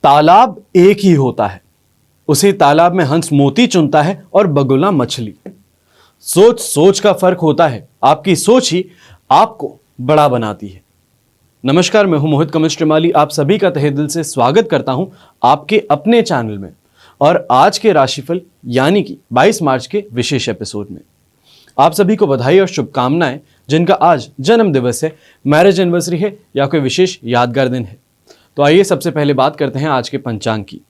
तालाब एक ही होता है, उसी तालाब में हंस मोती चुनता है और बगुला मछली। सोच सोच का फर्क होता है, आपकी सोच ही आपको बड़ा बनाती है। नमस्कार, मैं हूं मोहित कमल श्रीमाली, आप सभी का तहे दिल से स्वागत करता हूं आपके अपने चैनल में और आज के राशिफल यानी कि 22 मार्च के विशेष एपिसोड में। आप सभी को बधाई और शुभकामनाएं जिनका आज जन्म दिवस है, मैरिज एनिवर्सरी है या कोई विशेष यादगार दिन है। तो आइए सबसे पहले बात करते हैं आज के पंचांग की।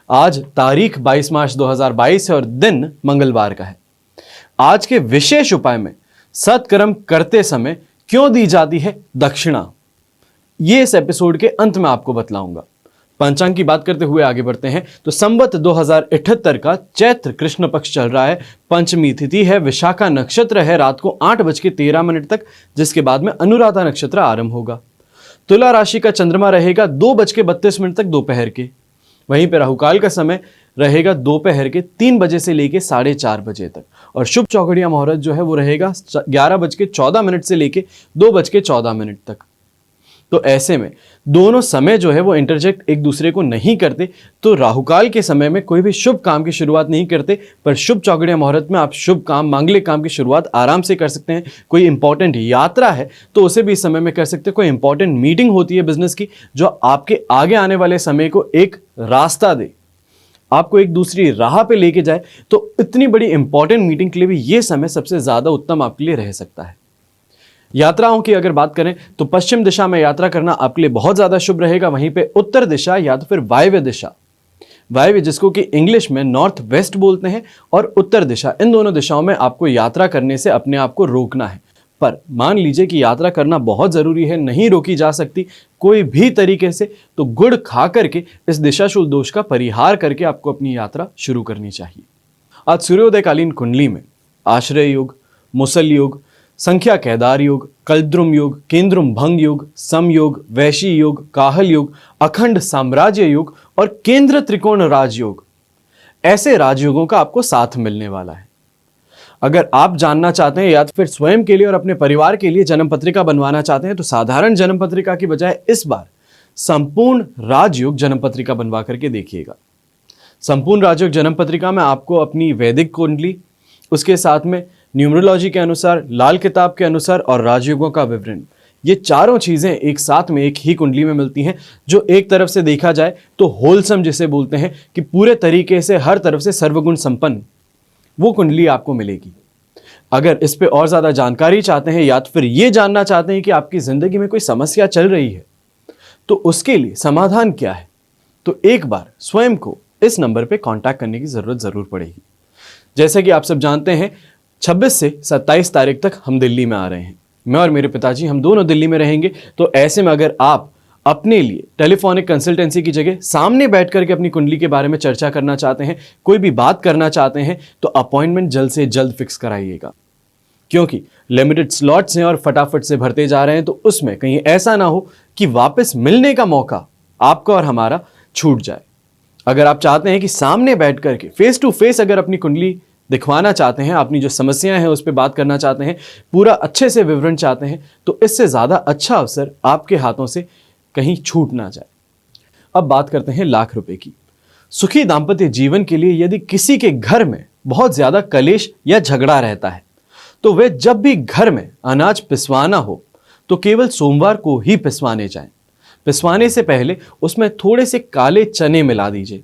आज तारीख 22 मार्च 2022 है और दिन मंगलवार का है। आज के विशेष उपाय में सत्कर्म करते समय क्यों दी जाती है दक्षिणा, ये इस एपिसोड के अंत में आपको बतलाऊंगा। पंचांग की बात करते हुए आगे बढ़ते हैं तो संवत 2078 का चैत्र कृष्ण पक्ष चल रहा है। पंचमी तिथि है, विशाखा नक्षत्र है रात को 8:13 तक, जिसके बाद में अनुराधा नक्षत्र आरंभ होगा। तुला राशि का चंद्रमा रहेगा 2:32 तक दोपहर के। वहीं पर राहुकाल का समय रहेगा दोपहर के 3 बजे से लेके 4:30 बजे तक और शुभ चौघड़िया मुहूर्त जो है वो रहेगा 11:14 से लेके 2:14 तक। तो ऐसे में दोनों समय जो है वो इंटरजेक्ट एक दूसरे को नहीं करते, तो राहुकाल के समय में कोई भी शुभ काम की शुरुआत नहीं करते, पर शुभ चौघड़िया मुहूर्त में आप शुभ काम, मांगलिक काम की शुरुआत आराम से कर सकते हैं। कोई इंपॉर्टेंट यात्रा है तो उसे भी इस समय में कर सकते हैं। कोई इंपॉर्टेंट मीटिंग होती है बिजनेस की जो आपके आगे आने वाले समय को एक रास्ता दे, आपको एक दूसरी राह पे लेके जाए, तो इतनी बड़ी इंपॉर्टेंट मीटिंग के लिए भी ये समय सबसे ज्यादा उत्तम आपके लिए रह सकता है। यात्राओं की अगर बात करें तो पश्चिम दिशा में यात्रा करना आपके लिए बहुत ज्यादा शुभ रहेगा। वहीं पे उत्तर दिशा या तो फिर वायव्य दिशा, वायव्य जिसको कि इंग्लिश में नॉर्थ वेस्ट बोलते हैं, और उत्तर दिशा, इन दोनों दिशाओं में आपको यात्रा करने से अपने आप को रोकना है। पर मान लीजिए कि यात्रा करना बहुत जरूरी है, नहीं रोकी जा सकती कोई भी तरीके से, तो गुड़ खा करके इस दिशाशूल दोष का परिहार करके आपको अपनी यात्रा शुरू करनी चाहिए। आज सूर्योदयकालीन कुंडली में आश्रय योग, मुसल योग, संख्या केदार योग, कल्द्रुम योग, केंद्रुम भंग योग, सम योग, वैशी योग, काहल योग, अखंड साम्राज्य योग और केंद्र त्रिकोण राजयोग, ऐसे राजयोगों का आपको साथ मिलने वाला है। अगर आप जानना चाहते हैं या तो फिर स्वयं के लिए और अपने परिवार के लिए जन्म पत्रिका बनवाना चाहते हैं, तो साधारण जन्म पत्रिका की बजाय इस बार संपूर्ण राजयोग जन्म पत्रिका बनवा करके देखिएगा। संपूर्ण राजयोग जन्म पत्रिका में आपको अपनी वैदिक कुंडली, उसके साथ में न्यूमरोलॉजी के अनुसार, लाल किताब के अनुसार और राजयोगों का विवरण, ये चारों चीजें एक साथ में एक ही कुंडली में मिलती हैं, जो एक तरफ से देखा जाए तो होलसम जिसे बोलते हैं कि पूरे तरीके से हर तरफ से सर्वगुण संपन्न वो कुंडली आपको मिलेगी। अगर इस पे और ज्यादा जानकारी चाहते हैं या तो फिर ये जानना चाहते हैं कि आपकी जिंदगी में कोई समस्या चल रही है तो उसके लिए समाधान क्या है, तो एक बार स्वयं को इस नंबर पे कांटेक्ट करने की जरूरत जरूर पड़ेगी। जैसे कि आप सब जानते हैं 26 से 27 तारीख तक हम दिल्ली में आ रहे हैं। मैं और मेरे पिताजी हम दोनों दिल्ली में रहेंगे। तो ऐसे में अगर आप अपने लिए टेलीफोनिक कंसल्टेंसी की जगह सामने बैठ करके अपनी कुंडली के बारे में चर्चा करना चाहते हैं, कोई भी बात करना चाहते हैं, तो अपॉइंटमेंट जल्द से जल्द फिक्स कराइएगा, क्योंकि लिमिटेड स्लॉट्स हैं और फटाफट से भरते जा रहे हैं। तो उसमें कहीं ऐसा ना हो कि वापस मिलने का मौका आपका और हमारा छूट जाए। अगर आप चाहते हैं कि सामने बैठ करके फेस टू फेस अगर अपनी कुंडली दिखवाना चाहते हैं, अपनी जो समस्याएं हैं उस पर बात करना चाहते हैं, पूरा अच्छे से विवरण चाहते हैं, तो इससे ज्यादा अच्छा अवसर आपके हाथों से कहीं छूट ना जाए। अब बात करते हैं लाख रुपए की। सुखी दाम्पत्य जीवन के लिए यदि किसी के घर में बहुत ज्यादा कलेश या झगड़ा रहता है, तो वे जब भी घर में अनाज पिसवाना हो तो केवल सोमवार को ही पिसवाने जाएं। पिसवाने से पहले उसमें थोड़े से काले चने मिला दीजिए।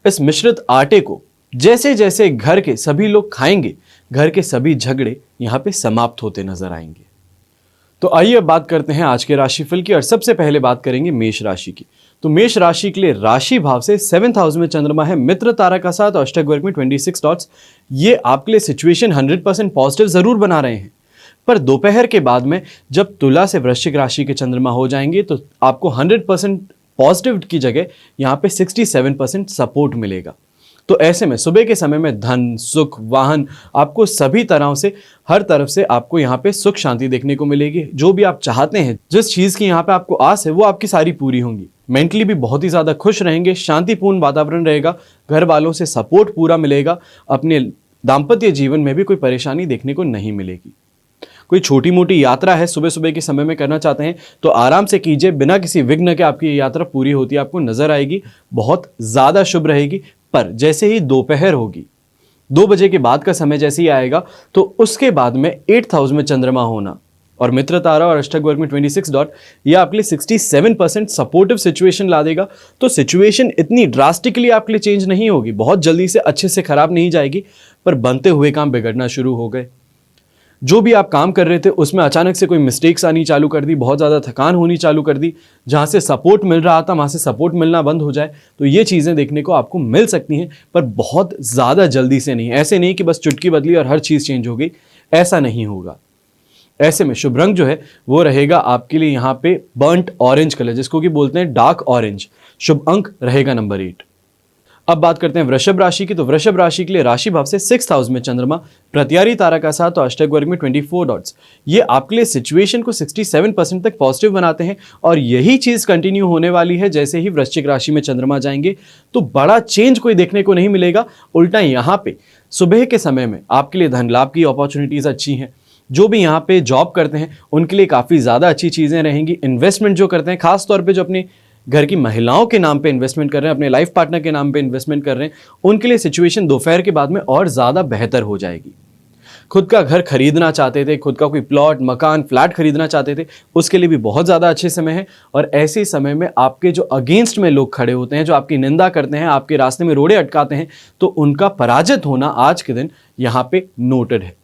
इस मिश्रित आटे को जैसे जैसे घर के सभी लोग खाएंगे, घर के सभी झगड़े यहां पे समाप्त होते नजर आएंगे। तो आइए अब बात करते हैं आज के राशिफल की और सबसे पहले बात करेंगे मेष राशि की। तो मेष राशि के लिए राशि भाव से 7th हाउस में चंद्रमा है, मित्र तारा का साथ, अष्टक वर्ग में 26 डॉट्स। ये आपके लिए सिचुएशन 100% पॉजिटिव जरूर बना रहे हैं, पर दोपहर के बाद में जब तुला से वृश्चिक राशि के चंद्रमा हो जाएंगे तो आपको 100% पॉजिटिव की जगह यहाँ पे 67% सपोर्ट मिलेगा। तो ऐसे में सुबह के समय में धन, सुख, वाहन, आपको सभी तरह से, हर तरफ से आपको यहाँ पे सुख शांति देखने को मिलेगी। जो भी आप चाहते हैं, जिस चीज की यहाँ पे आपको आस है, वो आपकी सारी पूरी होंगी। मेंटली भी बहुत ही ज्यादा खुश रहेंगे, शांतिपूर्ण वातावरण रहेगा, घर वालों से सपोर्ट पूरा मिलेगा, अपने दाम्पत्य जीवन में भी कोई परेशानी देखने को नहीं मिलेगी। कोई छोटी मोटी यात्रा है सुबह सुबह के समय में करना चाहते हैं तो आराम से कीजिए, बिना किसी विघ्न के आपकी ये यात्रा पूरी होती है आपको नजर आएगी, बहुत ज़्यादा शुभ रहेगी। पर जैसे ही दोपहर होगी, 2 बजे के बाद का समय जैसे ही आएगा तो उसके बाद में 8th हाउस में चंद्रमा होना और मित्र तारा और अष्टक वर्ग में 26 डॉट, ये आपके लिए 67% सपोर्टिव सिचुएशन ला देगा। तो सिचुएशन इतनी ड्रास्टिकली आपके लिए चेंज नहीं होगी, बहुत जल्दी से अच्छे से खराब नहीं जाएगी, पर बनते हुए काम बिगड़ना शुरू हो गए। जो भी आप काम कर रहे थे उसमें अचानक से कोई मिस्टेक्स आनी चालू कर दी, बहुत ज़्यादा थकान होनी चालू कर दी, जहाँ से सपोर्ट मिल रहा था वहाँ से सपोर्ट मिलना बंद हो जाए, तो ये चीज़ें देखने को आपको मिल सकती हैं, पर बहुत ज़्यादा जल्दी से नहीं। ऐसे नहीं कि बस चुटकी बदली और हर चीज़ चेंज हो गई, ऐसा नहीं होगा। ऐसे में शुभ रंग जो है वो रहेगा आपके लिए यहाँ पे बर्न्ट ऑरेंज कलर, जिसको कि बोलते हैं डार्क ऑरेंज। शुभ अंक रहेगा नंबर 8। अब बात करते हैं वृषभ राशि की। तो वृषभ राशि के लिए राशि भाव से 6th हाउस में चंद्रमा, प्रत्यारी तारा का साथ और अष्टक वर्ग में 24 डॉट्स, ये आपके लिए सिचुएशन को 67% तक पॉजिटिव बनाते हैं और यही चीज कंटिन्यू होने वाली है। जैसे ही वृश्चिक राशि में चंद्रमा जाएंगे तो बड़ा चेंज कोई देखने को नहीं मिलेगा। उल्टा यहाँ पे सुबह के समय में आपके लिए धन लाभ की अपॉर्चुनिटीज अच्छी हैं। जो भी यहाँ पे जॉब करते हैं उनके लिए काफ़ी ज़्यादा अच्छी चीज़ें रहेंगी। इन्वेस्टमेंट जो करते हैं, खास तौर पे जो अपने घर की महिलाओं के नाम पे इन्वेस्टमेंट कर रहे हैं, अपने लाइफ पार्टनर के नाम पे इन्वेस्टमेंट कर रहे हैं, उनके लिए सिचुएशन दोपहर के बाद में और ज़्यादा बेहतर हो जाएगी। खुद का घर खरीदना चाहते थे, खुद का कोई प्लॉट, मकान, फ्लैट खरीदना चाहते थे, उसके लिए भी बहुत ज़्यादा अच्छे समय है। और ऐसे समय में आपके जो अगेंस्ट में लोग खड़े होते हैं, जो आपकी निंदा करते हैं, आपके रास्ते में रोड़े अटकाते हैं, तो उनका पराजित होना आज के दिन यहाँ पे नोटेड है।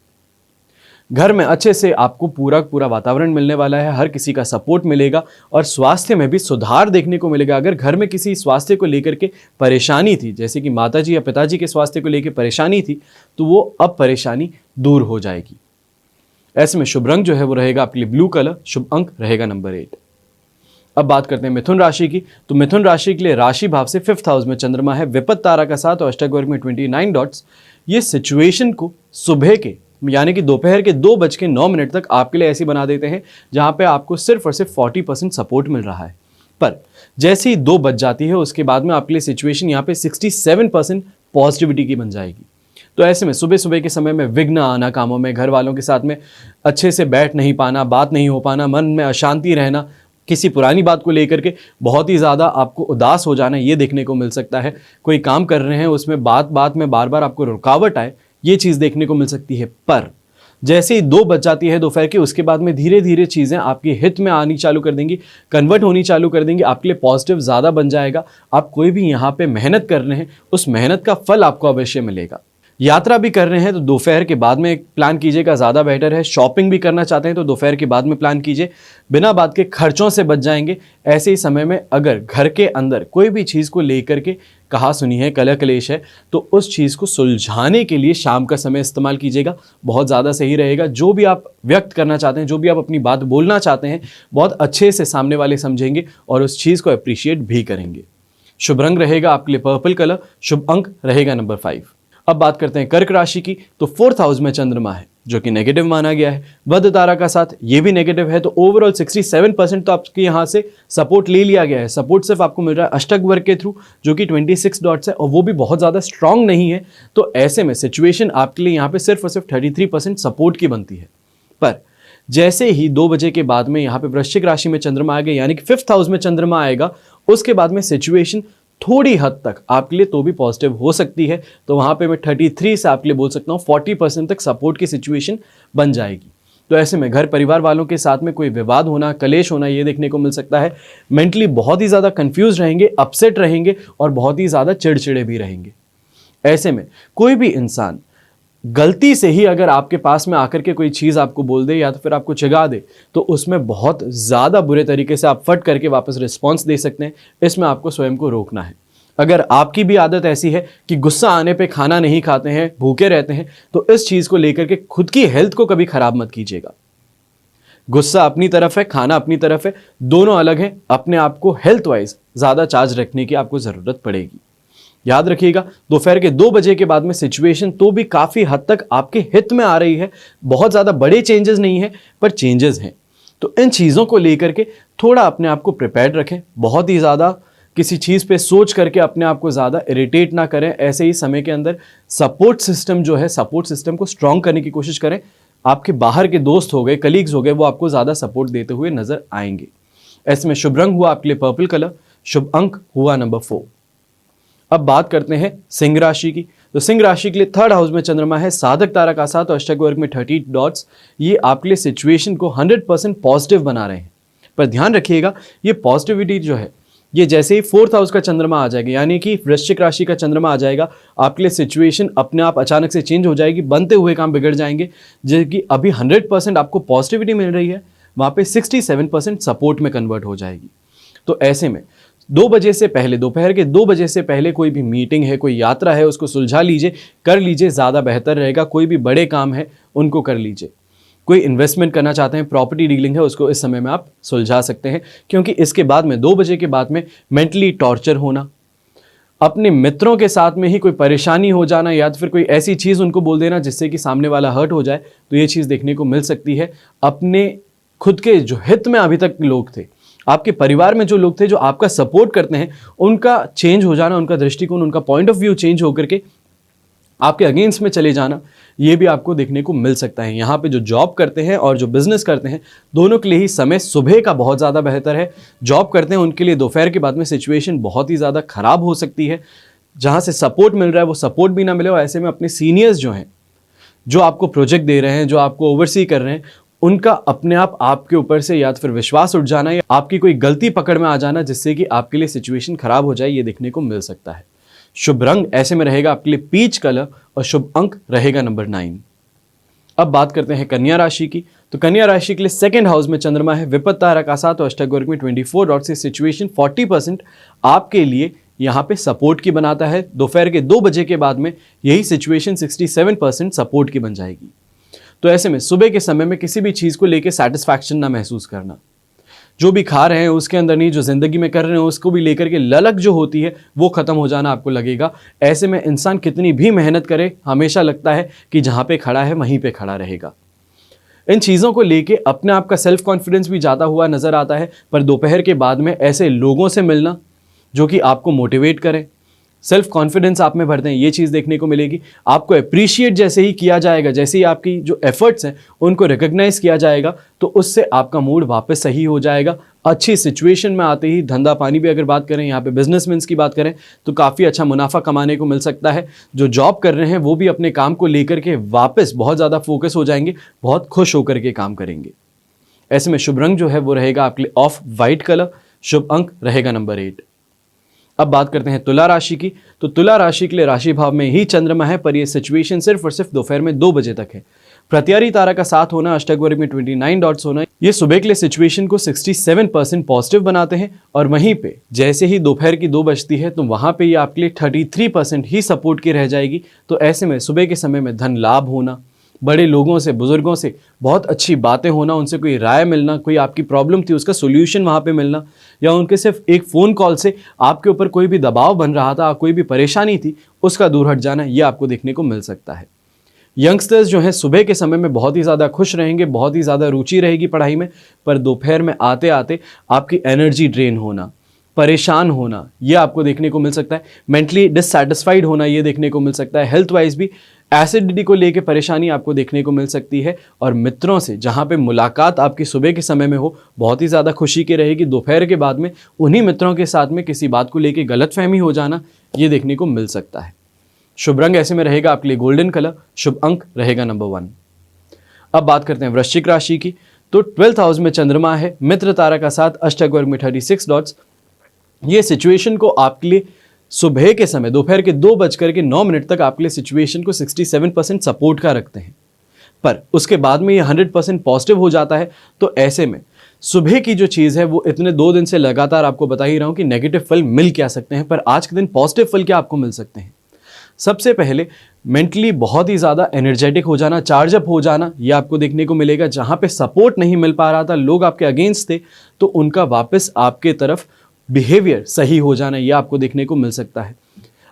घर में अच्छे से आपको पूरा वातावरण मिलने वाला है, हर किसी का सपोर्ट मिलेगा और स्वास्थ्य में भी सुधार देखने को मिलेगा। अगर घर में किसी स्वास्थ्य को लेकर के परेशानी थी, जैसे कि माताजी या पिताजी के स्वास्थ्य को लेकर परेशानी थी, तो वो अब परेशानी दूर हो जाएगी। ऐसे में शुभ रंग जो है वो रहेगा आपके लिए ब्लू कलर। शुभ अंक रहेगा नंबर 8। अब बात करते हैं मिथुन राशि की। तो मिथुन राशि के लिए राशि भाव से 5th हाउस में चंद्रमा है, विपत तारा का साथ और अष्टक वर्ग में 29 डॉट्स। ये सिचुएशन को सुबह के यानी कि दोपहर के 2:09 तक आपके लिए ऐसी बना देते हैं जहां पे आपको सिर्फ और सिर्फ 40% सपोर्ट मिल रहा है। पर जैसे ही 2 बज जाती है उसके बाद में आपके लिए सिचुएशन यहाँ पे 67% पॉजिटिविटी की बन जाएगी। तो ऐसे में सुबह सुबह के समय में विघ्न आना कामों में, घर वालों के साथ में अच्छे से बैठ नहीं पाना, बात नहीं हो पाना, मन में अशांति रहना, किसी पुरानी बात को लेकर के बहुत ही ज़्यादा आपको उदास हो जाना, ये देखने को मिल सकता है। कोई काम कर रहे हैं उसमें बात में बार बार आपको रुकावट आए, ये चीज़ देखने को मिल सकती है। पर जैसे ही 2 बज जाती है दोपहर की, उसके बाद में धीरे धीरे चीज़ें आपके हित में आनी चालू कर देंगी, कन्वर्ट होनी चालू कर देंगी, आपके लिए पॉजिटिव ज़्यादा बन जाएगा। आप कोई भी यहाँ पे मेहनत कर रहे हैं, उस मेहनत का फल आपको अवश्य मिलेगा। यात्रा भी कर रहे हैं तो दोपहर के बाद में प्लान कीजिएगा, ज़्यादा बेटर है। शॉपिंग भी करना चाहते हैं तो दोपहर के बाद में प्लान कीजिए, बिना बात के खर्चों से बच जाएंगे। ऐसे ही समय में अगर घर के अंदर कोई भी चीज़ को लेकर के कहा सुनी है, कलह कलेश है, तो उस चीज़ को सुलझाने के लिए शाम का समय इस्तेमाल कीजिएगा, बहुत ज़्यादा सही रहेगा। जो भी आप व्यक्त करना चाहते हैं, जो भी आप अपनी बात बोलना चाहते हैं, बहुत अच्छे से सामने वाले समझेंगे और उस चीज़ को अप्रिशिएट भी करेंगे। शुभ रंग रहेगा आपके लिए पर्पल कलर। शुभ अंक रहेगा नंबर 5। अब बात करते हैं कर्क राशि की। तो 4th हाउस में चंद्रमा है जो कि नेगेटिव माना गया है, बुध तारा का साथ, ये भी नेगेटिव है। तो ओवरऑल 67% तो आपके यहाँ से सपोर्ट ले लिया गया है। सपोर्ट सिर्फ आपको मिल रहा है अष्टक वर्ग के थ्रू जो कि 26 डॉट्स है और वो भी बहुत ज़्यादा स्ट्रांग नहीं है। तो ऐसे में सिचुएशन आपके लिए यहाँ पे सिर्फ और सिर्फ 33% सपोर्ट की बनती है। पर जैसे ही 2 बजे के बाद में यहाँ पे वृश्चिक राशि में चंद्रमा आएगा, यानी कि 5th हाउस में चंद्रमा आएगा, उसके बाद में सिचुएशन थोड़ी हद तक आपके लिए तो भी पॉजिटिव हो सकती है। तो वहाँ पे मैं 33 से आपके लिए बोल सकता हूँ 40% तक सपोर्ट की सिचुएशन बन जाएगी। तो ऐसे में घर परिवार वालों के साथ में कोई विवाद होना, कलेश होना, ये देखने को मिल सकता है। मेंटली बहुत ही ज़्यादा कंफ्यूज रहेंगे, अपसेट रहेंगे और बहुत ही ज़्यादा चिड़चिड़े भी रहेंगे। ऐसे में कोई भी इंसान गलती से ही अगर आपके पास में आकर के कोई चीज़ आपको बोल दे या तो फिर आपको चिढ़ा दे, तो उसमें बहुत ज़्यादा बुरे तरीके से आप फट करके वापस रिस्पॉन्स दे सकते हैं। इसमें आपको स्वयं को रोकना है। अगर आपकी भी आदत ऐसी है कि गुस्सा आने पे खाना नहीं खाते हैं, भूखे रहते हैं, तो इस चीज़ को लेकर के खुद की हेल्थ को कभी खराब मत कीजिएगा। गुस्सा अपनी तरफ है, खाना अपनी तरफ है, दोनों अलग हैं। अपने आप को हेल्थ वाइज ज़्यादा चार्ज रखने की आपको ज़रूरत पड़ेगी। याद रखिएगा, दोपहर के 2 बजे के बाद में सिचुएशन तो भी काफ़ी हद तक आपके हित में आ रही है। बहुत ज़्यादा बड़े चेंजेस नहीं है, पर चेंजेस हैं। तो इन चीज़ों को लेकर के थोड़ा अपने आप को प्रिपेयर्ड रखें। बहुत ही ज़्यादा किसी चीज़ पे सोच करके अपने आप को ज़्यादा इरिटेट ना करें। ऐसे ही समय के अंदर सपोर्ट सिस्टम जो है, सपोर्ट सिस्टम को स्ट्रॉन्ग करने की कोशिश करें। आपके बाहर के दोस्त हो गए, कलीग्स हो गए, वो आपको ज़्यादा सपोर्ट देते हुए नजर आएंगे। ऐसे में शुभ रंग हुआ आपके लिए पर्पल कलर, शुभ अंक हुआ नंबर 4। अब बात करते हैं सिंह राशि की। तो सिंह राशि के लिए 3rd हाउस में चंद्रमा है, साधक तारा का साथ और अष्टक वर्ग में 30 डॉट्स। ये आपके लिए सिचुएशन को 100% पॉजिटिव बना रहे हैं। पर ध्यान रखिएगा, ये पॉजिटिविटी जो है, ये जैसे ही 4th हाउस का चंद्रमा आ जाएगा, यानी कि वृश्चिक राशि का चंद्रमा आ जाएगा, आपके लिए सिचुएशन अपने आप अचानक से चेंज हो जाएगी, बनते हुए काम बिगड़ जाएंगे। जैसे कि अभी 100% आपको पॉजिटिविटी मिल रही है, वहाँ पे 67% सपोर्ट में कन्वर्ट हो जाएगी। तो ऐसे में 2 बजे से पहले, दोपहर के 2 बजे से पहले कोई भी मीटिंग है, कोई यात्रा है, उसको सुलझा लीजिए, कर लीजिए, ज़्यादा बेहतर रहेगा। कोई भी बड़े काम है उनको कर लीजिए। कोई इन्वेस्टमेंट करना चाहते हैं, प्रॉपर्टी डीलिंग है, उसको इस समय में आप सुलझा सकते हैं, क्योंकि इसके बाद में 2 बजे के बाद में मेंटली टॉर्चर होना, अपने मित्रों के साथ में ही कोई परेशानी हो जाना, या तो फिर कोई ऐसी चीज़ उनको बोल देना जिससे कि सामने वाला हर्ट हो जाए, तो ये चीज़ देखने को मिल सकती है। अपने खुद के जो हित में अभी तक लोग थे, आपके परिवार में जो लोग थे जो आपका सपोर्ट करते हैं, उनका चेंज हो जाना, उनका दृष्टिकोण, उनका पॉइंट ऑफ व्यू चेंज होकर के आपके अगेंस्ट में चले जाना, ये भी आपको देखने को मिल सकता है। यहाँ पे जो जॉब करते हैं और जो बिजनेस करते हैं, दोनों के लिए ही समय सुबह का बहुत ज़्यादा बेहतर है। जॉब करते हैं उनके लिए दोपहर के बाद में सिचुएशन बहुत ही ज़्यादा खराब हो सकती है। जहाँ से सपोर्ट मिल रहा है वो सपोर्ट भी ना मिले, और ऐसे में अपने सीनियर्स जो हैं, जो आपको प्रोजेक्ट दे रहे हैं, जो आपको ओवरसी कर रहे हैं, उनका अपने आप आपके ऊपर से या तो फिर विश्वास उठ जाना या आपकी कोई गलती पकड़ में आ जाना, जिससे कि आपके लिए सिचुएशन खराब हो जाए, ये देखने को मिल सकता है। शुभ रंग ऐसे में रहेगा आपके लिए पीच कलर और शुभ अंक रहेगा नंबर 9। अब बात करते हैं कन्या राशि की। तो कन्या राशि के लिए 2nd हाउस में चंद्रमा है, विपत्त तारा का साथ और अष्टक वर्ग में 24 डॉट से सिचुएशन 40% आपके लिए यहाँ पे सपोर्ट की बनाता है। दोपहर के 2 बजे के बाद में यही सिचुएशन 67% सपोर्ट की बन जाएगी। तो ऐसे में सुबह के समय में किसी भी चीज़ को लेकर सेटिस्फैक्शन ना महसूस करना, जो भी खा रहे हैं उसके अंदर नहीं, जो ज़िंदगी में कर रहे हैं उसको भी लेकर के ललक जो होती है वो ख़त्म हो जाना आपको लगेगा। ऐसे में इंसान कितनी भी मेहनत करे, हमेशा लगता है कि जहाँ पे खड़ा है वहीं पे खड़ा रहेगा। इन चीज़ों को लेके अपने आप का सेल्फ कॉन्फिडेंस भी ज़्यादा हुआ नज़र आता है। पर दोपहर के बाद में ऐसे लोगों से मिलना जो कि आपको मोटिवेट करें, सेल्फ कॉन्फिडेंस आप में भरते हैं, ये चीज़ देखने को मिलेगी। आपको अप्रिशिएट जैसे ही किया जाएगा, जैसे ही आपकी जो एफर्ट्स हैं उनको रिकग्नाइज किया जाएगा, तो उससे आपका मूड वापस सही हो जाएगा। अच्छी सिचुएशन में आते ही धंधा पानी भी अगर बात करें, यहाँ पे बिजनेसमैन की बात करें, तो काफ़ी अच्छा मुनाफा कमाने को मिल सकता है। जो जॉब कर रहे हैं वो भी अपने काम को लेकर के वापस बहुत ज़्यादा फोकस हो जाएंगे, बहुत खुश होकर के काम करेंगे। ऐसे में शुभ रंग जो है वो रहेगा आपके लिए ऑफ वाइट कलर, शुभ अंक रहेगा नंबर 8। अब बात करते हैं तुला राशि की। तो तुला राशि के लिए राशि भाव में ही चंद्रमा है, पर यह सिचुएशन सिर्फ और सिर्फ दोपहर में 2 बजे तक है। प्रत्यारी तारा का साथ होना, अष्टक वर्ग में 29 डॉट्स होना, ये सुबह के लिए सिचुएशन को 67% पॉजिटिव बनाते हैं। और वहीं पे जैसे ही दोपहर की 2 बजती है तो वहां पे ये आपके लिए 33% ही सपोर्ट की रह जाएगी। तो ऐसे में सुबह के समय में धन लाभ होना, बड़े लोगों से, बुजुर्गों से बहुत अच्छी बातें होना, उनसे कोई राय मिलना, कोई आपकी प्रॉब्लम थी उसका सोल्यूशन वहाँ पे मिलना, या उनके सिर्फ एक फ़ोन कॉल से आपके ऊपर कोई भी दबाव बन रहा था, कोई भी परेशानी थी, उसका दूर हट जाना, ये आपको देखने को मिल सकता है। यंगस्टर्स जो हैं सुबह के समय में बहुत ही ज़्यादा खुश रहेंगे, बहुत ही ज़्यादा रुचि रहेगी पढ़ाई में, पर दोपहर में आते आते आपकी एनर्जी ड्रेन होना, परेशान होना, ये आपको देखने को मिल सकता है। मेंटली डिससैटिस्फाइड होना, ये देखने को मिल सकता है। हेल्थ वाइज भी एसिडिटी को लेकर परेशानी आपको देखने को मिल सकती है। और मित्रों से जहाँ पे मुलाकात आपकी सुबह के समय में हो, बहुत ही ज़्यादा खुशी की रहेगी। दोपहर के बाद में उन्हीं मित्रों के साथ में किसी बात को लेकर गलतफहमी हो जाना, ये देखने को मिल सकता है। शुभ रंग ऐसे में रहेगा आपके लिए गोल्डन कलर, शुभ अंक रहेगा नंबर 1। अब बात करते हैं वृश्चिक राशि की। तो 12th हाउस में चंद्रमा है, मित्र तारा का साथ, अष्टक वर्ग में 36 डॉट्स। ये सिचुएशन को आपके लिए सुबह के समय, दोपहर के 2:09 तक आपके लिए सिचुएशन को 67% सपोर्ट का रखते हैं, पर उसके बाद में ये 100% पॉजिटिव हो जाता है। तो ऐसे में सुबह की जो चीज़ है वो इतने 2 दिन से लगातार आपको बता ही रहा हूँ कि नेगेटिव फल मिल क्या सकते हैं, पर आज के दिन पॉजिटिव फल क्या आपको मिल सकते हैं। सबसे पहले मेंटली बहुत ही ज़्यादा एनर्जेटिक हो जाना, चार्जअप हो जाना, ये आपको देखने को मिलेगा। जहाँ पे सपोर्ट नहीं मिल पा रहा था, लोग आपके अगेंस्ट थे, तो उनका वापस आपके तरफ बिहेवियर सही हो जाना, ये आपको देखने को मिल सकता है।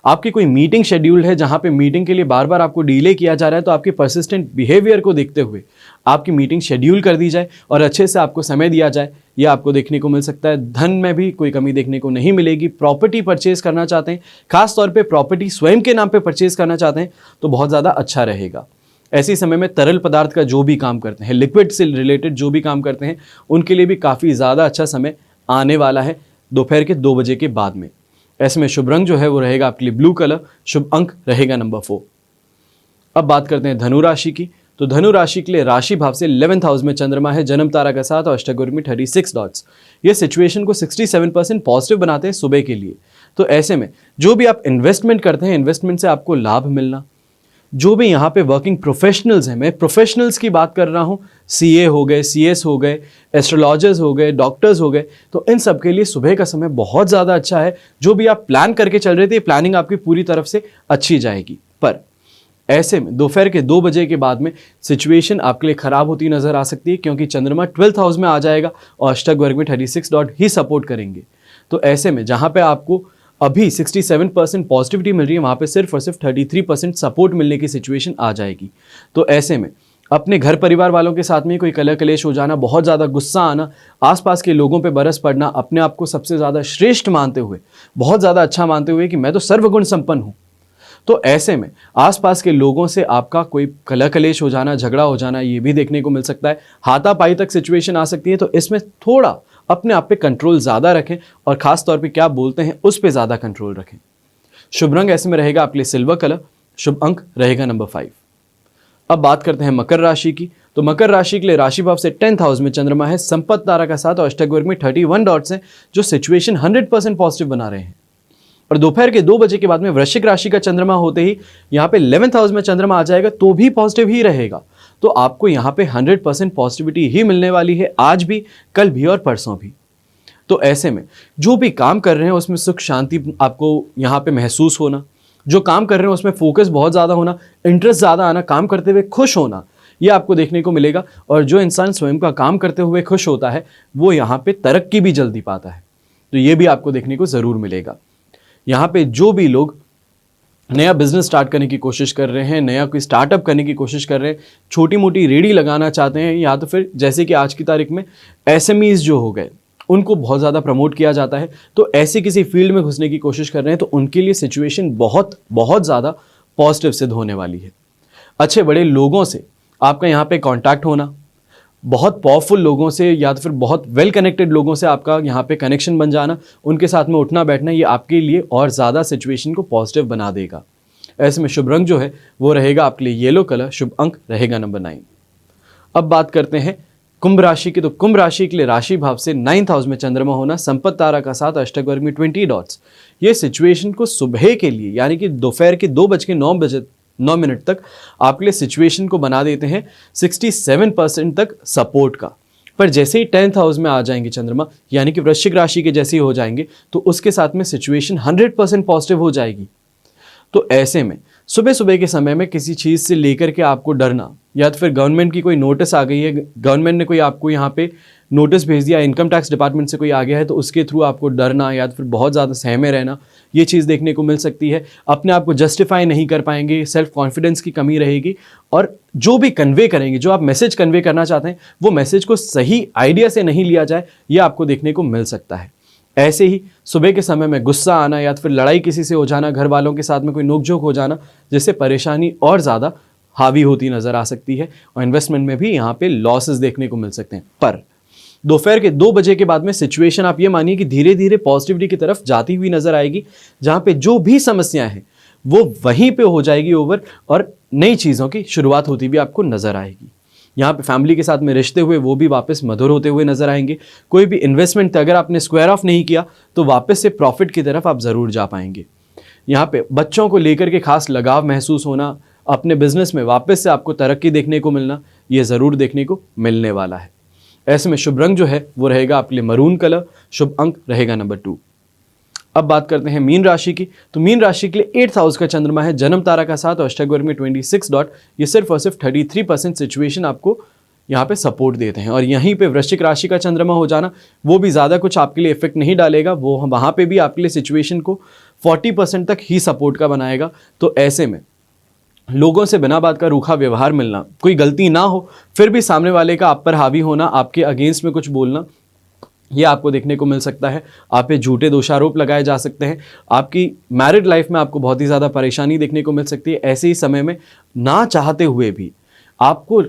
आपकी कोई मीटिंग शेड्यूल है जहाँ पे मीटिंग के लिए बार बार आपको डिले किया जा रहा है, तो आपके परसिस्टेंट बिहेवियर को देखते हुए आपकी मीटिंग शेड्यूल कर दी जाए और अच्छे से आपको समय दिया जाए, यह आपको देखने को मिल सकता है। धन में भी कोई कमी देखने को नहीं मिलेगी। प्रॉपर्टी परचेज करना चाहते हैं, खास तौर पे प्रॉपर्टी स्वयं के नाम पे परचेज करना चाहते हैं, तो बहुत ज़्यादा अच्छा रहेगा। ऐसे समय में तरल पदार्थ का जो भी काम करते हैं, लिक्विड से रिलेटेड जो भी काम करते हैं, उनके लिए भी काफ़ी ज़्यादा अच्छा समय आने वाला है दोपहर के 2 बजे के बाद में। ऐसे में शुभ रंग जो है वो रहेगा आपके लिए ब्लू कलर, शुभ अंक रहेगा नंबर 4। अब बात करते हैं धनु राशि की। तो धनु राशि के लिए राशि भाव से 11th हाउस में चंद्रमा है, जन्म तारा का 7 और अष्टक वर्ग में 36 डॉट्स। ये सिचुएशन को 67% पॉजिटिव बनाते हैं सुबह के लिए। तो ऐसे में जो भी आप इन्वेस्टमेंट करते हैं, इन्वेस्टमेंट से आपको लाभ मिलना। जो भी यहाँ पे वर्किंग प्रोफेशनल्स हैं, मैं प्रोफेशनल्स की बात कर रहा हूँ, सीए हो गए, सीएस हो गए, एस्ट्रोलॉजर्स हो गए, डॉक्टर्स हो गए, तो इन सब के लिए सुबह का समय बहुत ज़्यादा अच्छा है। जो भी आप प्लान करके चल रहे थे, प्लानिंग आपकी पूरी तरफ से अच्छी जाएगी। पर ऐसे में दोपहर के 2 बजे के बाद में सिचुएशन आपके लिए खराब होती नजर आ सकती है, क्योंकि चंद्रमा 12th हाउस में आ जाएगा और अष्टक वर्ग में 36 डॉट ही सपोर्ट करेंगे। तो ऐसे में जहां पे आपको अभी 67% पॉजिटिविटी मिल रही है, वहां पे सिर्फ और सिर्फ 33% सपोर्ट मिलने की सिचुएशन आ जाएगी। तो ऐसे में अपने घर परिवार वालों के साथ में कोई कलह कलेश हो जाना, बहुत ज़्यादा गुस्सा आना, आसपास के लोगों पे बरस पड़ना, अपने आप को सबसे ज़्यादा श्रेष्ठ मानते हुए, बहुत ज़्यादा अच्छा मानते हुए कि मैं तो सर्वगुण संपन्न हूँ, तो ऐसे में आसपास के लोगों से आपका कोई कलह कलेश हो जाना, झगड़ा हो जाना, ये भी देखने को मिल सकता है। हाथापाई तक सिचुएशन आ सकती है। तो इसमें थोड़ा अपने आप पे कंट्रोल ज़्यादा रखें और खास तौर पे क्या बोलते हैं उस पे ज़्यादा कंट्रोल रखें। शुभ रंग ऐसे में रहेगा आपके लिए सिल्वर कलर, शुभ अंक रहेगा नंबर 5। अब बात करते हैं मकर राशि की। तो मकर राशि के लिए राशि भाव से 10th हाउस में चंद्रमा है, संपत्ति तारा का 7 और अष्टक वर्ग में 31 डॉट्स हैं, जो सिचुएशन 100% पॉजिटिव बना रहे हैं। और दोपहर के 2 बजे के बाद में वृश्चिक राशि का चंद्रमा होते ही यहाँ पे 11th हाउस में चंद्रमा आ जाएगा, तो भी पॉजिटिव ही रहेगा। तो आपको यहाँ पे 100% पॉजिटिविटी ही मिलने वाली है, आज भी, कल भी और परसों भी। तो ऐसे में जो भी काम कर रहे हैं उसमें सुख शांति आपको यहाँ पे महसूस होना, जो काम कर रहे हैं उसमें फोकस बहुत ज़्यादा होना, इंटरेस्ट ज़्यादा आना, काम करते हुए खुश होना, ये आपको देखने को मिलेगा। और जो इंसान स्वयं का काम करते हुए खुश होता है, वो यहाँ पे तरक्की भी जल्दी पाता है। तो ये भी आपको देखने को ज़रूर मिलेगा। यहाँ पे जो भी लोग नया बिजनेस स्टार्ट करने की कोशिश कर रहे हैं, नया कोई स्टार्टअप करने की कोशिश कर रहे हैं, छोटी मोटी रेडी लगाना चाहते हैं, या तो फिर जैसे कि आज की तारीख में एसएमईज जो हो गए, उनको बहुत ज़्यादा प्रमोट किया जाता है, तो ऐसे किसी फील्ड में घुसने की कोशिश कर रहे हैं, तो उनके लिए सिचुएशन बहुत बहुत ज़्यादा पॉजिटिव सिद्ध होने वाली है। अच्छे बड़े लोगों से आपका यहाँ पे कांटेक्ट होना, बहुत पावरफुल लोगों से या तो फिर बहुत वेल कनेक्टेड लोगों से आपका यहाँ पे कनेक्शन बन जाना, उनके साथ में उठना बैठना, ये आपके लिए और ज़्यादा सिचुएशन को पॉजिटिव बना देगा। ऐसे में शुभ रंग जो है वो रहेगा आपके लिए येलो कलर, शुभ अंक रहेगा नंबर 9। अब बात करते हैं कुंभ राशि की। तो कुंभ राशि के लिए राशि भाव से 9th हाउस में चंद्रमा होना, संपत्ति तारा का 7 अष्टक वर्ग में 20 डॉट्स, ये सिचुएशन को सुबह के लिए यानी कि दोपहर के 2:09 तक आपके लिए सिचुएशन को बना देते हैं 67% तक सपोर्ट का। पर जैसे ही 10th हाउस में आ जाएंगे चंद्रमा, यानी कि वृश्चिक राशि के जैसे ही हो जाएंगे, तो उसके साथ में सिचुएशन 100% पॉजिटिव हो जाएगी। तो ऐसे में सुबह सुबह के समय में किसी चीज़ से लेकर के आपको डरना, या तो फिर गवर्नमेंट की कोई नोटिस आ गई है, गवर्नमेंट ने कोई आपको यहाँ पे नोटिस भेज दिया, इनकम टैक्स डिपार्टमेंट से कोई आ गया है, तो उसके थ्रू आपको डरना या तो फिर बहुत ज़्यादा सहमे रहना, ये चीज़ देखने को मिल सकती है। अपने आप को जस्टिफाई नहीं कर पाएंगे, सेल्फ कॉन्फिडेंस की कमी रहेगी, और जो भी कन्वे करेंगे, जो आप मैसेज कन्वे करना चाहते हैं, वो मैसेज को सही आइडिया से नहीं लिया जाए, ये आपको देखने को मिल सकता है। ऐसे ही सुबह के समय में गुस्सा आना या तो फिर लड़ाई किसी से हो जाना, घर वालों के साथ में कोई नोकझोंक हो जाना, जिससे परेशानी और ज़्यादा हावी होती नज़र आ सकती है, और इन्वेस्टमेंट में भी यहाँ पे लॉसेस देखने को मिल सकते हैं। पर दोपहर के 2 बजे के बाद में सिचुएशन आप ये मानिए कि धीरे धीरे पॉजिटिविटी की तरफ जाती हुई नजर आएगी, जहाँ पे जो भी समस्याएं हैं वो वहीं पे हो जाएगी ओवर, और नई चीज़ों की शुरुआत होती भी आपको नजर आएगी। यहाँ पे फैमिली के साथ में रिश्ते हुए वो भी वापस मधुर होते हुए नजर आएंगे। कोई भी इन्वेस्टमेंट अगर आपने स्क्वायर ऑफ नहीं किया, तो वापस से प्रॉफिट की तरफ आप ज़रूर जा पाएंगे। यहाँ पे बच्चों को लेकर के खास लगाव महसूस होना, अपने बिजनेस में वापस से आपको तरक्की देखने को मिलना, ये ज़रूर देखने को मिलने वाला है। ऐसे में शुभ रंग जो है वो रहेगा आपके लिए मरून कलर, शुभ अंक रहेगा नंबर 2। अब बात करते हैं मीन राशि की। तो मीन राशि के लिए 8th हाउस का चंद्रमा है, जन्म तारा का 7 और अष्टक वर्ग में 26 डॉट, ये सिर्फ और सिर्फ 33% सिचुएशन आपको यहाँ पे सपोर्ट देते हैं। और यहीं पे वृश्चिक राशि का चंद्रमा हो जाना, वो भी ज़्यादा कुछ आपके लिए इफेक्ट नहीं डालेगा, वो वहाँ पे भी आपके लिए सिचुएशन को 40% तक ही सपोर्ट का बनाएगा। तो ऐसे में लोगों से बिना बात का रूखा व्यवहार मिलना, कोई गलती ना हो फिर भी सामने वाले का आप पर हावी होना, आपके अगेंस्ट में कुछ बोलना, ये आपको देखने को मिल सकता है। आप पे झूठे दोषारोप लगाए जा सकते हैं। आपकी मैरिड लाइफ में आपको बहुत ही ज़्यादा परेशानी देखने को मिल सकती है। ऐसे ही समय में ना चाहते हुए भी आपको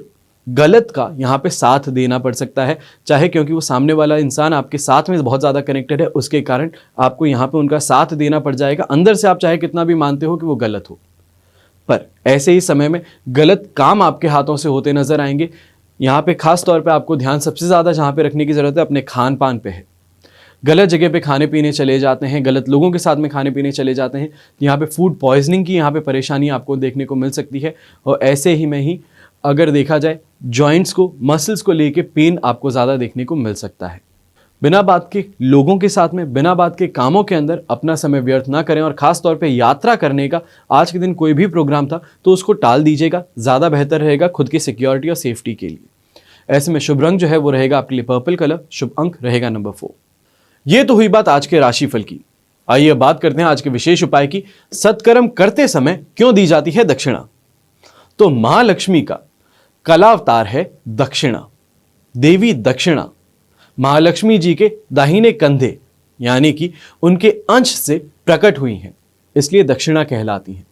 गलत का यहाँ पे साथ देना पड़ सकता है, चाहे क्योंकि वो सामने वाला इंसान आपके साथ में बहुत ज़्यादा कनेक्टेड है, उसके कारण आपको यहाँ पे उनका साथ देना पड़ जाएगा। अंदर से आप चाहे कितना भी मानते हो कि वो गलत हो, पर ऐसे ही समय में गलत काम आपके हाथों से होते नजर आएंगे। यहाँ पे खास तौर पे आपको ध्यान सबसे ज़्यादा जहाँ पे रखने की ज़रूरत है अपने खान पान पे है। गलत जगह पे खाने पीने चले जाते हैं, गलत लोगों के साथ में खाने पीने चले जाते हैं, यहाँ पे फूड पॉइजनिंग की यहाँ पे परेशानी आपको देखने को मिल सकती है। और ऐसे ही में ही अगर देखा जाए जॉइंट्स को, मसल्स को लेके पेन आपको ज़्यादा देखने को मिल सकता है। बिना बात के लोगों के साथ में, बिना बात के कामों के अंदर अपना समय व्यर्थ ना करें। और ख़ास तौर पे यात्रा करने का आज के दिन कोई भी प्रोग्राम था तो उसको टाल दीजिएगा, ज़्यादा बेहतर रहेगा खुद की सिक्योरिटी और सेफ्टी के लिए। ऐसे में शुभ रंग जो है वो रहेगा आपके लिए पर्पल कलर, शुभ अंक रहेगा नंबर 4। ये तो हुई बात आज के राशिफल की। आइए बात करते हैं आज के विशेष उपाय की। सत्कर्म करते समय क्यों दी जाती है दक्षिणा? तो महालक्ष्मी का कलावतार है दक्षिणा। देवी दक्षिणा महालक्ष्मी जी के दाहिने कंधे यानी कि उनके अंश से प्रकट हुई हैं, इसलिए दक्षिणा कहलाती हैं।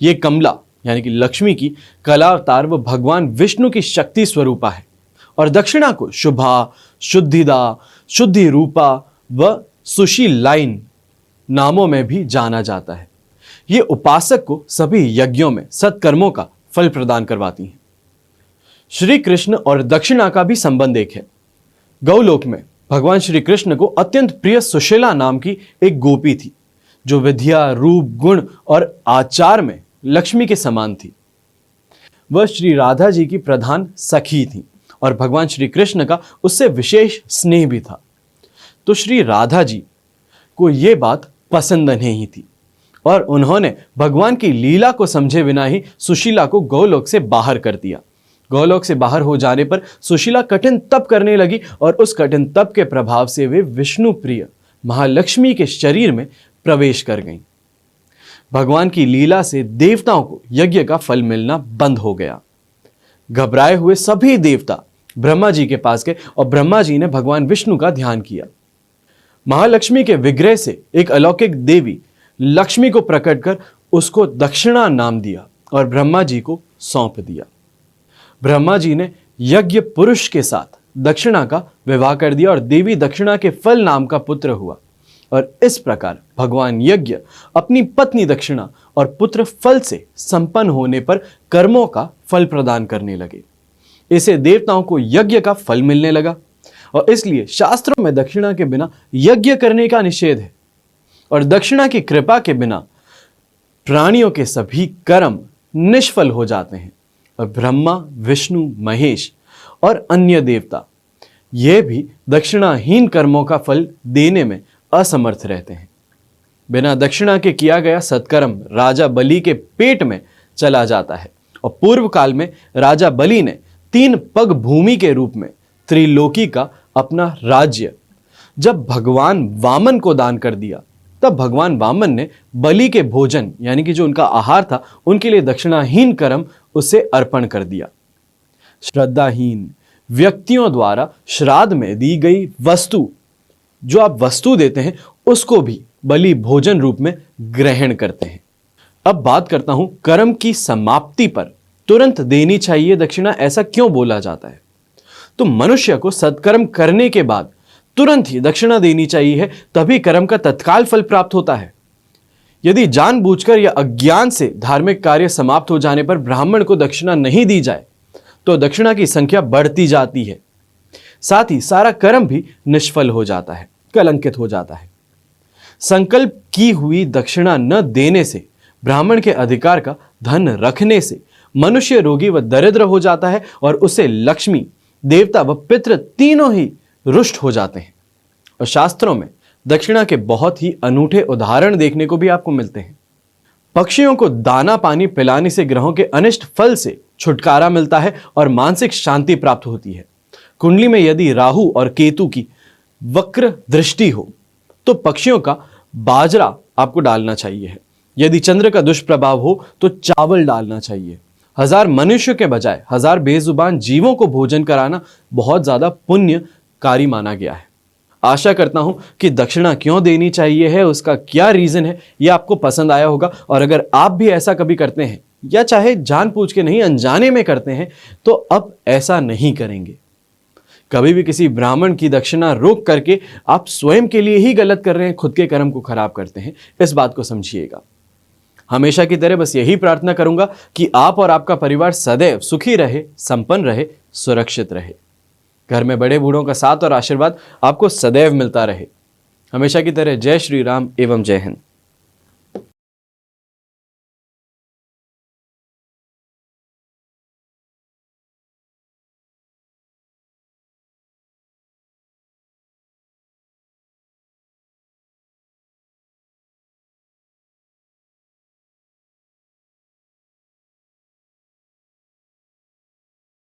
ये कमला यानी कि लक्ष्मी की कलावतार व भगवान विष्णु की शक्ति स्वरूपा है। और दक्षिणा को शुभा, शुद्धिदा, शुद्धि रूपा व सुशीलाइन नामों में भी जाना जाता है। ये उपासक को सभी यज्ञों में सत्कर्मों का फल प्रदान करवाती हैं। श्री कृष्ण और दक्षिणा का भी संबंध एक है। गौलोक में भगवान श्री कृष्ण को अत्यंत प्रिय सुशीला नाम की एक गोपी थी, जो विद्या, रूप, गुण और आचार में लक्ष्मी के समान थी। वह श्री राधा जी की प्रधान सखी थी और भगवान श्री कृष्ण का उससे विशेष स्नेह भी था। तो श्री राधा जी को यह बात पसंद नहीं थी और उन्होंने भगवान की लीला को समझे बिना ही सुशीला को गौलोक से बाहर कर दिया। गौलोक से बाहर हो जाने पर सुशीला कठिन तप करने लगी और उस कठिन तप के प्रभाव से वे विष्णु प्रिय महालक्ष्मी के शरीर में प्रवेश कर गईं। भगवान की लीला से देवताओं को यज्ञ का फल मिलना बंद हो गया। घबराए हुए सभी देवता ब्रह्मा जी के पास गए और ब्रह्मा जी ने भगवान विष्णु का ध्यान किया। महालक्ष्मी के विग्रह से एक अलौकिक देवी लक्ष्मी को प्रकट कर उसको दक्षिणा नाम दिया और ब्रह्मा जी को सौंप दिया। ब्रह्मा जी ने यज्ञ पुरुष के साथ दक्षिणा का विवाह कर दिया और देवी दक्षिणा के फल नाम का पुत्र हुआ। और इस प्रकार भगवान यज्ञ अपनी पत्नी दक्षिणा और पुत्र फल से संपन्न होने पर कर्मों का फल प्रदान करने लगे। इसे देवताओं को यज्ञ का फल मिलने लगा और इसलिए शास्त्रों में दक्षिणा के बिना यज्ञ करने का निषेध है। और दक्षिणा की कृपा के बिना प्राणियों के सभी कर्म निष्फल हो जाते हैं और ब्रह्मा, विष्णु, महेश और अन्य देवता ये भी दक्षिणाहीन कर्मों का फल देने में असमर्थ रहते हैं। बिना दक्षिणा के किया गया सत्कर्म राजा बलि के पेट में चला जाता है और पूर्व काल में राजा बलि ने 3 पग भूमि के रूप में त्रिलोकी का अपना राज्य जब भगवान वामन को दान कर दिया, तब भगवान वामन ने बलि के भोजन यानी कि जो उनका आहार था उनके लिए दक्षिणाहीन कर्म उसे अर्पण कर दिया। श्रद्धाहीन व्यक्तियों द्वारा श्राद्ध में दी गई वस्तु, जो आप वस्तु देते हैं, उसको भी बलि भोजन रूप में ग्रहण करते हैं। अब बात करता हूं कर्म की समाप्ति पर तुरंत देनी चाहिए दक्षिणा, ऐसा क्यों बोला जाता है? तो मनुष्य को सत्कर्म करने के बाद तुरंत ही दक्षिणा देनी चाहिए, तभी कर्म का तत्काल फल प्राप्त होता है। यदि जानबूझकर या अज्ञान से धार्मिक कार्य समाप्त हो जाने पर ब्राह्मण को दक्षिणा नहीं दी जाए तो दक्षिणा की संख्या बढ़ती जाती है, साथ ही सारा कर्म भी निष्फल हो जाता है, कलंकित हो जाता है। संकल्प की हुई दक्षिणा न देने से, ब्राह्मण के अधिकार का धन रखने से मनुष्य रोगी व दरिद्र हो जाता है और उसे लक्ष्मी, देवता व पितृ तीनों ही रुष्ट हो जाते हैं। और शास्त्रों में दक्षिणा के बहुत ही अनूठे उदाहरण देखने को भी आपको मिलते हैं। पक्षियों को दाना पानी पिलाने से ग्रहों के अनिष्ट फल से छुटकारा मिलता है और मानसिक शांति प्राप्त होती है। कुंडली में यदि राहु और केतु की वक्र दृष्टि हो तो पक्षियों का बाजरा आपको डालना चाहिए। यदि चंद्र का दुष्प्रभाव हो तो चावल डालना चाहिए। 1000 मनुष्य के बजाय 1000 बेजुबान जीवों को भोजन कराना बहुत ज्यादा पुण्यकारी माना गया है। आशा करता हूं कि दक्षिणा क्यों देनी चाहिए है, उसका क्या रीजन है, यह आपको पसंद आया होगा। और अगर आप भी ऐसा कभी करते हैं या चाहे जानबूझ के नहीं अनजाने में करते हैं, तो अब ऐसा नहीं करेंगे। कभी भी किसी ब्राह्मण की दक्षिणा रोक करके आप स्वयं के लिए ही गलत कर रहे हैं, खुद के कर्म को खराब करते हैं। इस बात को समझिएगा। हमेशा की तरह बस यही प्रार्थना करूंगा कि आप और आपका परिवार सदैव सुखी रहे, संपन्न रहे, सुरक्षित रहे। घर में बड़े बूढ़ों का साथ और आशीर्वाद आपको सदैव मिलता रहे। हमेशा की तरह जय श्री राम एवं जय हिंद।